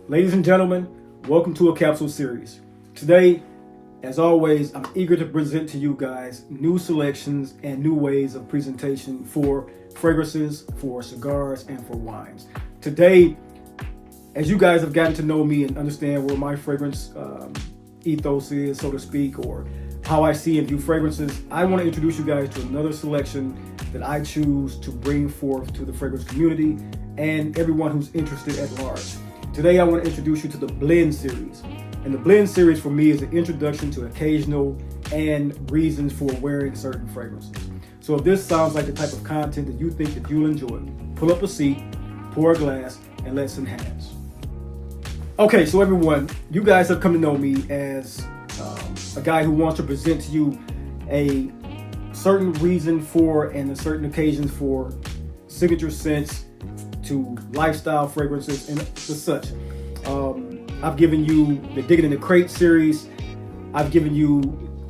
Ladies and gentlemen, welcome to a capsule series. Today, as always, I'm eager to present to you guys new selections and new ways of presentation for fragrances, for cigars, and for wines. Today, as you guys have gotten to know me and understand where my fragrance ethos is, so to speak, or how I see and view fragrances, I want to introduce you guys to another selection that I choose to bring forth to the fragrance community and everyone who's interested at large. Today, I want to introduce you to the B.L.E.N.D series. And the B.L.E.N.D series for me is an introduction to occasional and reasons for wearing certain fragrances. So if this sounds like the type of content that you think that you'll enjoy, pull up a seat, pour a glass, and let's enhance. Okay, so everyone, you guys have come to know me as a guy who wants to present to you a certain reason for and a certain occasions for signature scents to lifestyle fragrances and such. I've given you the Digging in the Crate series. I've given you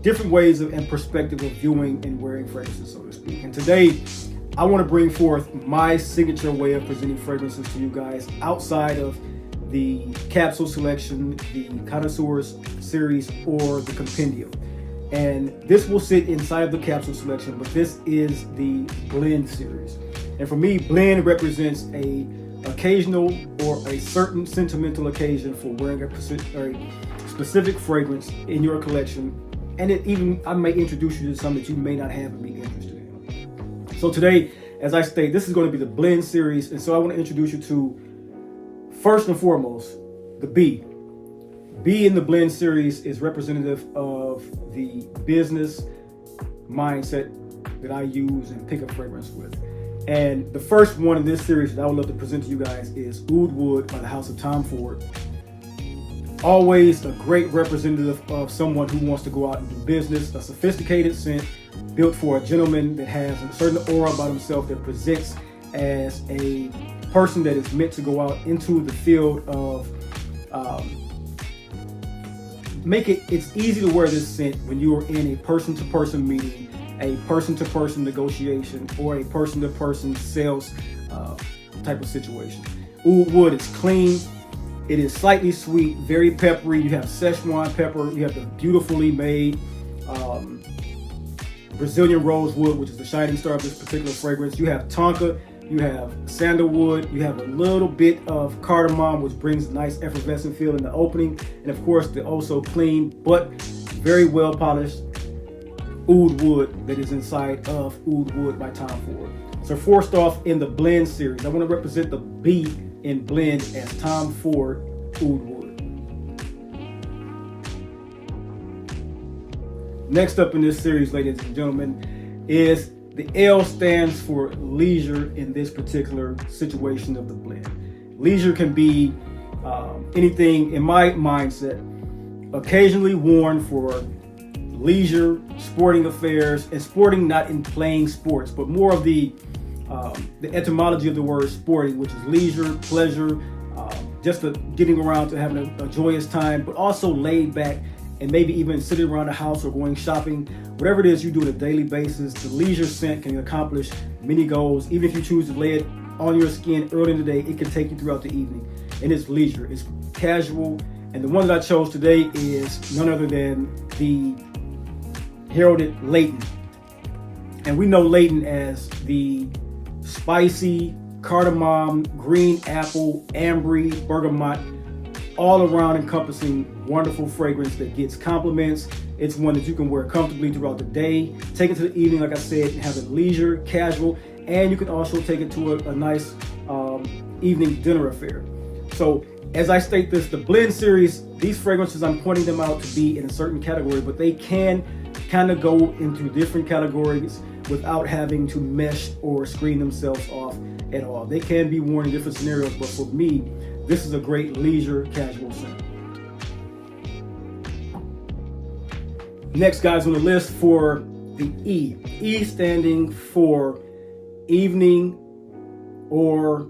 different ways and perspective of viewing and wearing fragrances, so to speak. And today, I want to bring forth my signature way of presenting fragrances to you guys outside of the capsule selection, the connoisseurs series, or the compendium. And this will sit inside of the capsule selection, but this is the B.L.E.N.D series. And for me, B.L.E.N.D represents a occasional or a certain sentimental occasion for wearing a specific fragrance in your collection. And I may introduce you to some that you may not have and be interested in. So today, as I state, this is going to be the B.L.E.N.D series. And so I want to introduce you to, first and foremost, the B. B in the B.L.E.N.D series is representative of the business mindset that I use and pick a fragrance with. And the first one in this series that I would love to present to you guys is Oud Wood by the House of Tom Ford. Always a great representative of someone who wants to go out and do business, a sophisticated scent built for a gentleman that has a certain aura about himself that presents as a person that is meant to go out into the field of it's easy to wear this scent when you are in a person-to-person meeting, a person-to-person negotiation, or a person-to-person sales type of situation. Oud Wood is clean. It is slightly sweet, very peppery. You have Szechuan pepper. You have the beautifully made Brazilian rosewood, which is the shining star of this particular fragrance. You have tonka. You have sandalwood. You have a little bit of cardamom, which brings a nice effervescent feel in the opening. And of course, the also clean but very well polished Oud Wood that is inside of Oud Wood by Tom Ford. So first off, in the B.L.E.N.D series, I want to represent the B in B.L.E.N.D as Tom Ford Oud Wood. Next up in this series, ladies and gentlemen, is the L stands for leisure in this particular situation of the B.L.E.N.D. Leisure can be anything, in my mindset, occasionally worn for leisure, sporting affairs, and sporting not in playing sports, but more of the etymology of the word sporting, which is leisure, pleasure, just getting around to having a joyous time, but also laid back and maybe even sitting around the house or going shopping. Whatever it is you do on a daily basis, the leisure scent can accomplish many goals. Even if you choose to lay it on your skin early in the day, it can take you throughout the evening. And it's leisure, it's casual. And the one that I chose today is none other than the heralded Layton. And we know Layton as the spicy cardamom, green apple, ambery, bergamot, all around encompassing wonderful fragrance that gets compliments. It's one that you can wear comfortably throughout the day, take it to the evening, like I said, and have it leisure, casual, and you can also take it to a nice evening dinner affair. So as I state this, the B.L.E.N.D series, these fragrances, I'm pointing them out to be in a certain category, but they can kind of go into different categories without having to mesh or screen themselves off at all. They can be worn in different scenarios, but for me, this is a great leisure casual scent. Next, guys, on the list for the E. E standing for evening or,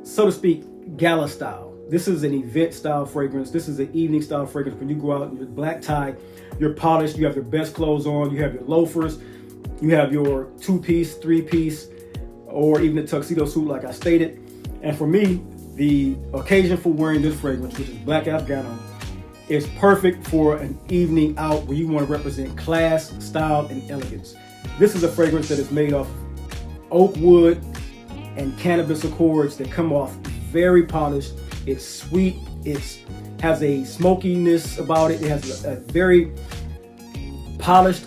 so to speak, gala style. This is an event style fragrance. This is an evening style fragrance. When you go out in your black tie, you're polished, you have your best clothes on, you have your loafers, you have your 2-piece, 3-piece, or even a tuxedo suit like I stated. And for me, the occasion for wearing this fragrance, which is Black Afgano, is perfect for an evening out where you want to represent class, style, and elegance. This is a fragrance that is made of oak wood and cannabis accords that come off very polished. It's sweet. It has a smokiness about it. It has a very polished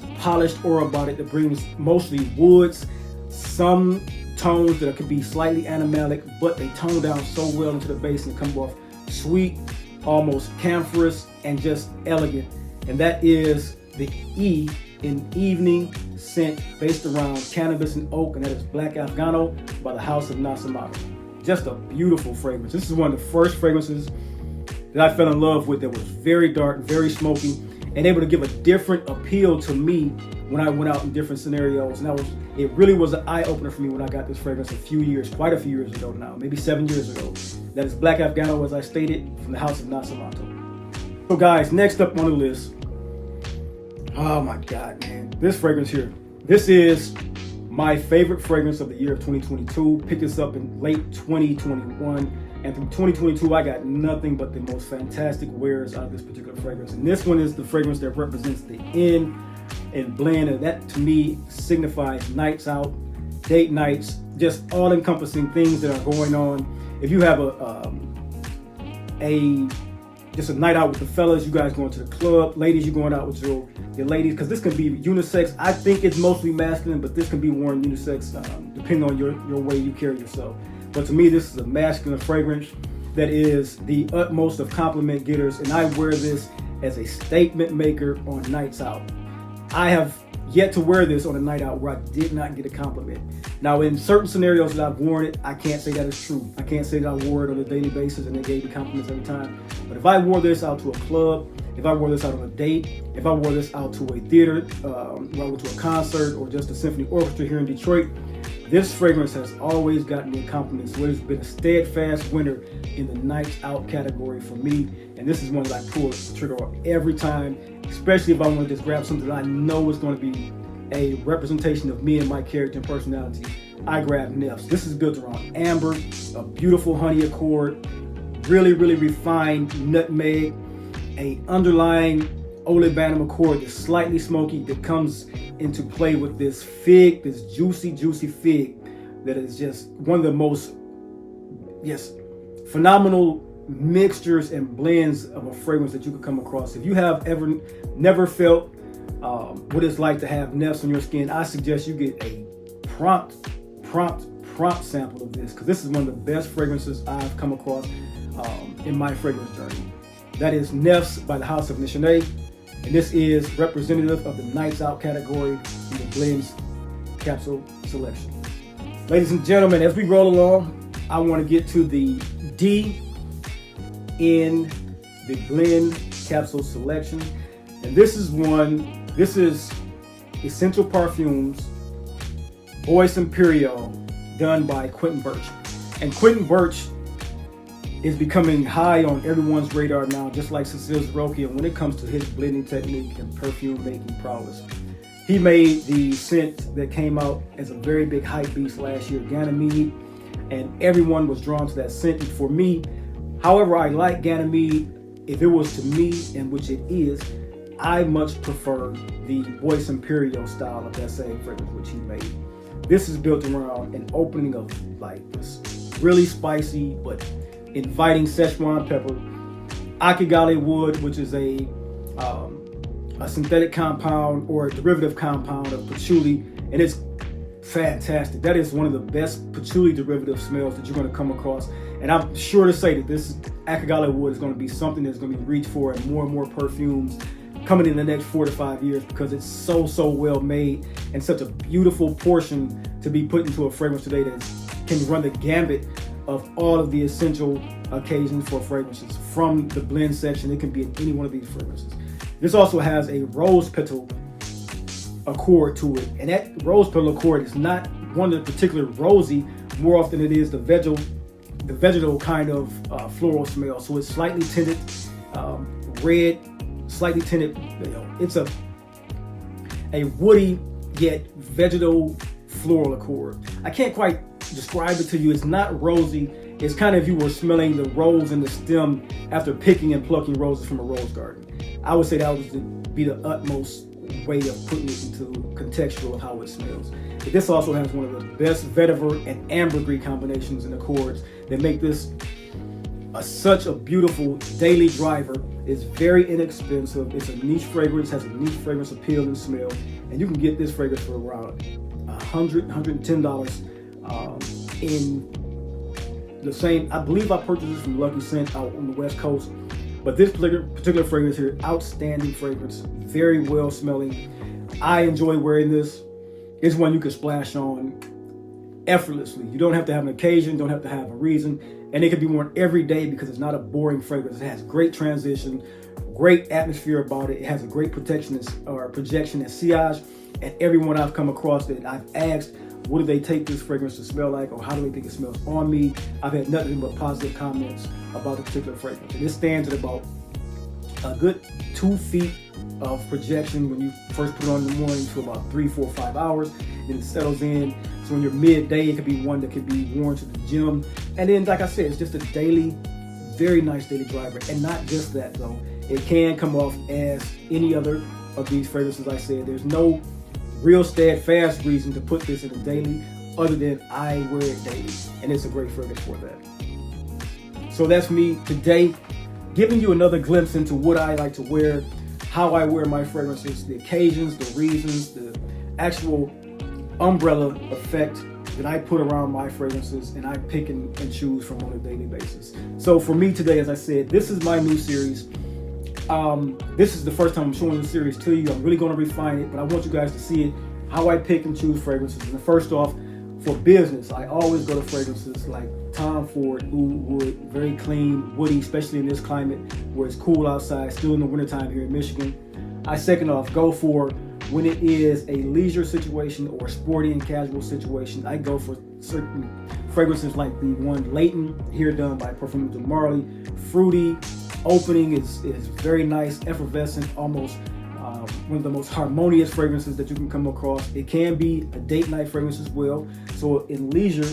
aura about it that brings mostly woods, some tones that could be slightly animalic, but they tone down so well into the base and come off sweet, almost camphorous, and just elegant. And that is the E in evening scent based around cannabis and oak, and that is Black Afgano by the House of Nasomatto. Just a beautiful fragrance. This is one of the first fragrances that I fell in love with that was very dark, very smoky, and able to give a different appeal to me when I went out in different scenarios. And it really was an eye-opener for me when I got this fragrance quite a few years ago now, maybe 7 years ago. That is Black Afgano, as I stated, from the House of Nasomatto. So guys, next up on the list, oh my God, man, this fragrance here. This is my favorite fragrance of the year of 2022. Picked this up in late 2021. And through 2022, I got nothing but the most fantastic wears out of this particular fragrance. And this one is the fragrance that represents the N in B.L.E.N.D. And that to me signifies nights out, date nights, just all-encompassing things that are going on. If you have just a night out with the fellas, you guys going to the club, ladies, you going out with your ladies, because this can be unisex. I think it's mostly masculine, but this can be worn unisex depending on your way you carry yourself. But to me, this is a masculine fragrance that is the utmost of compliment getters, and I wear this as a statement maker on nights out. I have yet to wear this on a night out where I did not get a compliment. Now, in certain scenarios that I've worn it, I can't say that is true. I can't say that I wore it on a daily basis and they gave me compliments every time. But if I wore this out to a club, if I wore this out on a date, if I wore this out to a theater, where I went to a concert or just a symphony orchestra here in Detroit, this fragrance has always gotten me compliments. So it has been a steadfast winner in the nights out category for me. And this is one that I pull the trigger on every time, especially if I want to just grab something that I know is going to be a representation of me and my character and personality. I grab NEFS. This is built around amber, a beautiful honey accord, really, really refined nutmeg, a underlying olibanum accord that's slightly smoky that comes into play with this fig, this juicy fig that is just one of the most phenomenal mixtures and blends of a fragrance that you could come across. If you have ever never felt what it's like to have NEFS on your skin, I suggest you get a prompt sample of this, because this is one of the best fragrances I've come across in my fragrance journey. That is NEFS by the House of Nishane, and this is representative of the Nights Out category in the Blends capsule selection. Ladies and gentlemen, as we roll along, I want to get to the D in the Blend capsule selection, and this is Essential Parfums Bois Imperial, done by Quentin Birch. And Quentin Birch is becoming high on everyone's radar now, just like Cecile Zarokia, when it comes to his blending technique and perfume making prowess. He made the scent that came out as a very big hype beast last year, Ganymede, and everyone was drawn to that scent. And for me, however I like Ganymede, if it was to me, and which it is, I much prefer the Bois Imperial style of that same fragrance which he made. This is built around an opening of like this really spicy but inviting Szechuan pepper, akigale wood, which is a synthetic compound or a derivative compound of patchouli, and it's fantastic. That is one of the best patchouli derivative smells that you're going to come across, and I'm sure to say that this akigale wood is going to be something that's going to be reached for in more and more perfumes coming in the next 4 to 5 years, because it's so well made and such a beautiful portion to be put into a fragrance today that can run the gambit of all of the essential occasions for fragrances. From the blend section, it can be in any one of these fragrances. This also has a rose petal accord to it, and that rose petal accord is not one of the particular rosy, more often it is the vegetal kind of floral smell. So it's slightly tinted red, slightly tinted, it's a woody yet vegetal floral accord. I can't quite describe it to you. It's not rosy, It's kind of if you were smelling the rose in the stem after picking and plucking roses from a rose garden. I would say that would be the utmost way of putting it into contextual of how it smells. But this also has one of the best vetiver and ambergris combinations in accords that make this such a beautiful daily driver. It's very inexpensive. It's a niche fragrance, has a niche fragrance appeal and smell, and you can get this fragrance for around $110 in the same. I believe I purchased this from Lucky Scent out on the West Coast. But this particular fragrance here, outstanding fragrance, very well smelling. I enjoy wearing this. It's one you can splash on effortlessly. You don't have to have an occasion, don't have to have a reason, and it can be worn every day because it's not a boring fragrance. It has great transition, great atmosphere about it. It has a great projection and sillage. And everyone I've come across that I've asked, what do they take this fragrance to smell like, or how do they think it smells on me? I've had nothing but positive comments about the particular fragrance. And it stands at about a good 2 feet of projection when you first put it on in the morning to about 3, 4, 5 hours. Then it settles in. So when you're midday, it could be one that could be worn to the gym. And then, like I said, it's just a daily, very nice daily driver. And not just that though, it can come off as any other of these fragrances. I said, there's no real steadfast reason to put this in a daily other than I wear it daily, and it's a great fragrance for that. So that's me today, giving you another glimpse into what I like to wear, how I wear my fragrances, the occasions, the reasons, the actual umbrella effect that I put around my fragrances, and I pick and choose from on a daily basis. So for me today, as I said, this is my new series. This is the first time I'm showing the series to you. I'm really going to refine it, but I want you guys to see it, how I pick and choose fragrances. And first off, for business, I always go to fragrances like Tom Ford, Oud Wood, very clean, woody, especially in this climate where it's cool outside, still in the wintertime here in Michigan. I second off go for when it is a leisure situation or a sporty and casual situation. I go for certain fragrances like the one Layton, here done by Perfums and Marley, fruity. Opening is very nice, effervescent, almost one of the most harmonious fragrances that you can come across. It can be a date night fragrance as well. So in leisure,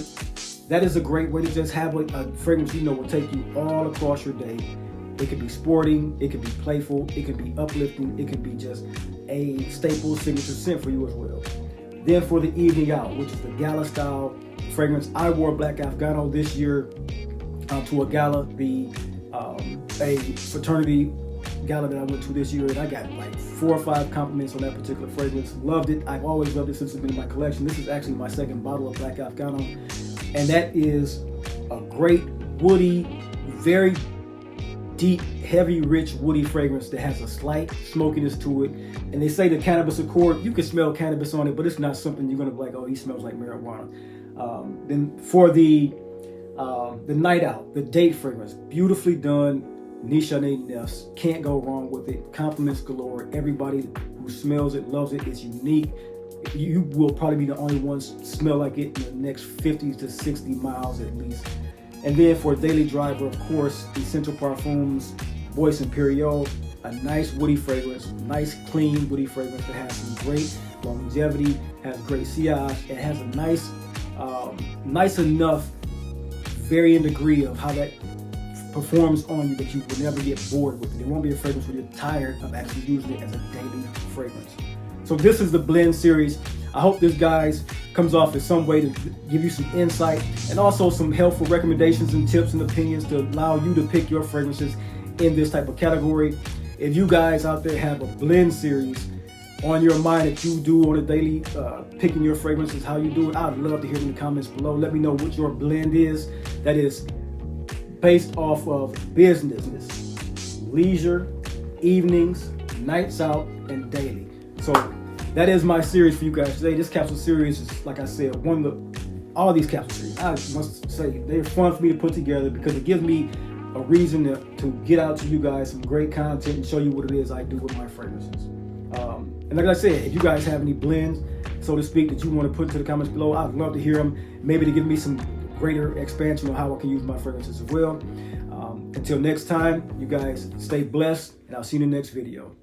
that is a great way to just have a fragrance you know will take you all across your day. It could be sporting, it could be playful, it could be uplifting, it could be just a staple signature scent for you as well. Then for the evening out, which is the gala style fragrance, I wore black Afgano this year to a gala, a fraternity gala that I went to this year, and I got like 4 or 5 compliments on that particular fragrance. Loved it. I've always loved it since it's been in my collection. This is actually my second bottle of black Afgano, and that is a great woody, very deep, heavy, rich woody fragrance that has a slight smokiness to it. And they say the cannabis accord, you can smell cannabis on it, but it's not something you're gonna be like, oh, he smells like marijuana. Then for the night out, the date fragrance, beautifully done, Nishane NEFS, can't go wrong with it. Compliments galore. Everybody who smells it loves it. It's unique. You will probably be the only ones smell like it in the next 50 to 60 miles at least. And then for daily driver, of course, Essential Parfums, Bois Imperial, a nice woody fragrance, nice clean woody fragrance that has some great longevity, has great sillage. It has a nice, nice enough varying degree of how that performs on you that you will never get bored with it. It won't be a fragrance where you're tired of actually using it as a daily fragrance. So this is the blend series. I hope this, guys, comes off as some way to give you some insight and also some helpful recommendations and tips and opinions to allow you to pick your fragrances in this type of category. If you guys out there have a blend series on your mind that you do on a daily, picking your fragrances, how you do it, I'd love to hear in the comments below. Let me know what your blend is that is based off of business, leisure, evenings, nights out, and daily. So that is my series for you guys today. This capsule series is, like I said, all these capsule series, I must say, they're fun for me to put together because it gives me a reason to get out to you guys some great content and show you what it is I do with my fragrances. And like I said, if you guys have any blends, so to speak, that you want to put into the comments below, I'd love to hear them. Maybe to give me some greater expansion on how I can use my fragrances as well. Until next time, you guys stay blessed, and I'll see you in the next video.